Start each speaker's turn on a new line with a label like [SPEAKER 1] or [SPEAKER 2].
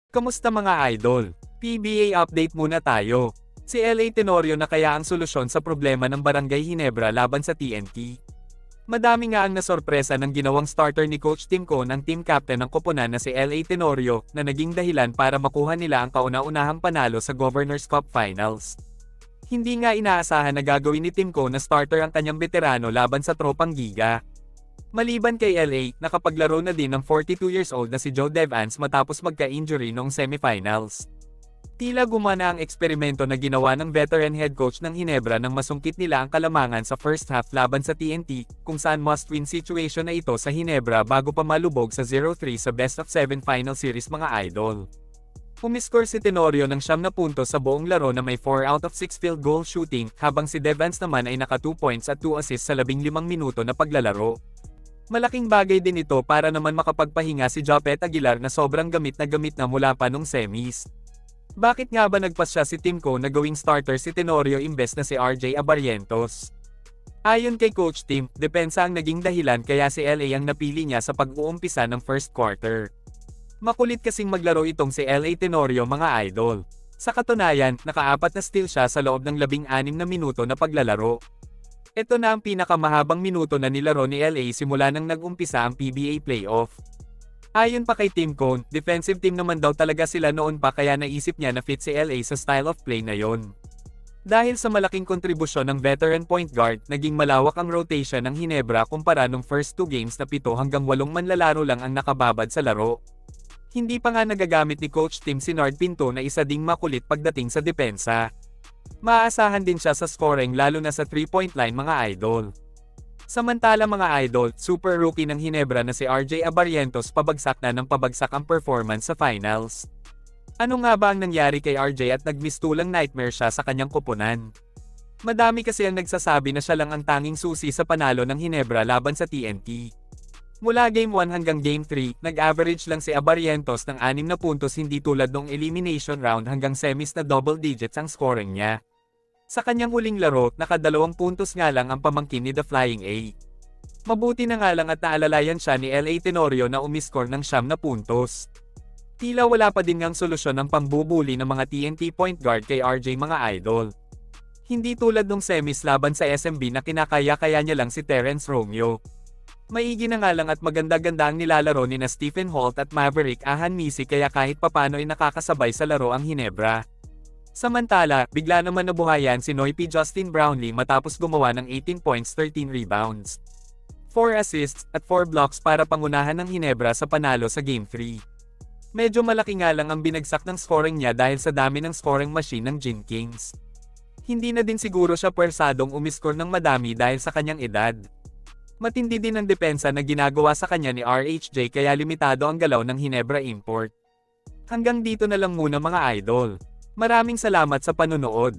[SPEAKER 1] Kamusta mga idol? PBA update muna tayo. Si LA Tenorio na kaya ang solusyon sa problema ng Barangay Ginebra laban sa TNT. Madami nga ang nasorpresa ng ginawang starter ni Coach Tim Cone ang team captain ng koponan na si LA Tenorio na naging dahilan para makuha nila ang kauna-unahang panalo sa Governors Cup Finals. Hindi nga inaasahan na gagawin ni Tim Cone na starter ang kanyang veterano laban sa tropang Giga. Maliban kay LA, nakapaglaro na din ng 42 years old na si Joe Devance matapos magka-injury noong semifinals. Tila gumana ang eksperimento na ginawa ng veteran head coach ng Ginebra nang masungkit nila ang kalamangan sa first half laban sa TNT, kung saan must-win situation na ito sa Ginebra bago pa malubog sa 0-3 sa best of 7 final series mga idol. Umiscore si Tenorio ng 9 na puntos sa buong laro na may 4 out of 6 field goal shooting, habang si Devance naman ay naka 2 points at 2 assists sa 15 minuto na paglalaro. Malaking bagay din ito para naman makapagpahinga si Japet Aguilar na sobrang gamit na mula pa nung semis. Bakit nga ba nagpas siya si Tim Cone na gawing starter si Tenorio imbes na si RJ Abarrientos? Ayon kay Coach Tim, depensa ang naging dahilan kaya si LA ang napili niya sa pag-uumpisa ng first quarter. Makulit kasing maglaro itong si LA Tenorio mga idol. Sa katunayan, naka-4 na steal siya sa loob ng 16 na minuto na paglalaro. Ito na ang pinakamahabang minuto na nilaro ni LA simula nang nag-umpisa ang PBA playoff. Ayon pa kay Tim Cone, defensive team naman daw talaga sila noon pa kaya naisip niya na fit si LA sa style of play na yon. Dahil sa malaking kontribusyon ng veteran point guard, naging malawak ang rotation ng Ginebra kumpara nung first 2 games na 7 hanggang 8 manlalaro lang ang nakababad sa laro. Hindi pa nga nagagamit ni Coach Tim si Nard Pinto na isa ding makulit pagdating sa depensa. Maaasahan din siya sa scoring lalo na sa 3-point line mga idol. Samantala mga idol, super rookie ng Ginebra na si RJ Abarrientos pabagsak na ng pabagsak ang performance sa finals. Ano nga ba ang nangyari kay RJ at nagmistulang nightmare siya sa kanyang koponan? Madami kasi ang nagsasabi na siya lang ang tanging susi sa panalo ng Ginebra laban sa TNT. Mula Game 1 hanggang Game 3, nag-average lang si Abarrientos ng 6 na puntos hindi tulad nung elimination round hanggang semis na double digits ang scoring niya. Sa kanyang huling laro, naka 2 puntos nga lang ang pamangkin ni The Flying A. Mabuti na nga lang at naalalayan siya ni LA Tenorio na umiscore ng 9 na puntos. Tila wala pa din ngang solusyon ng pambubuli ng mga TNT point guard kay RJ mga idol. Hindi tulad nung semis laban sa SMB na kinakaya-kaya niya lang si Terrence Romeo. Maigi na nga lang at maganda-ganda ang nilalaro ni na Stephen Holt at Maverick Ahanmisi kaya kahit papano ay nakakasabay sa laro ang Ginebra. Samantala, bigla naman nabuhayan si Noipy Justin Brownlee matapos gumawa ng 18 points 13 rebounds, 4 assists, at 4 blocks para pangunahan ng Ginebra sa panalo sa Game 3. Medyo malaki nga lang ang binagsak ng scoring niya dahil sa dami ng scoring machine ng Gin Kings. Hindi na din siguro siya pwersadong umiscore ng madami dahil sa kanyang edad. Matindi din ang depensa na ginagawa sa kanya ni RHJ kaya limitado ang galaw ng Ginebra import. Hanggang dito na lang muna mga idol. Maraming salamat sa panonood.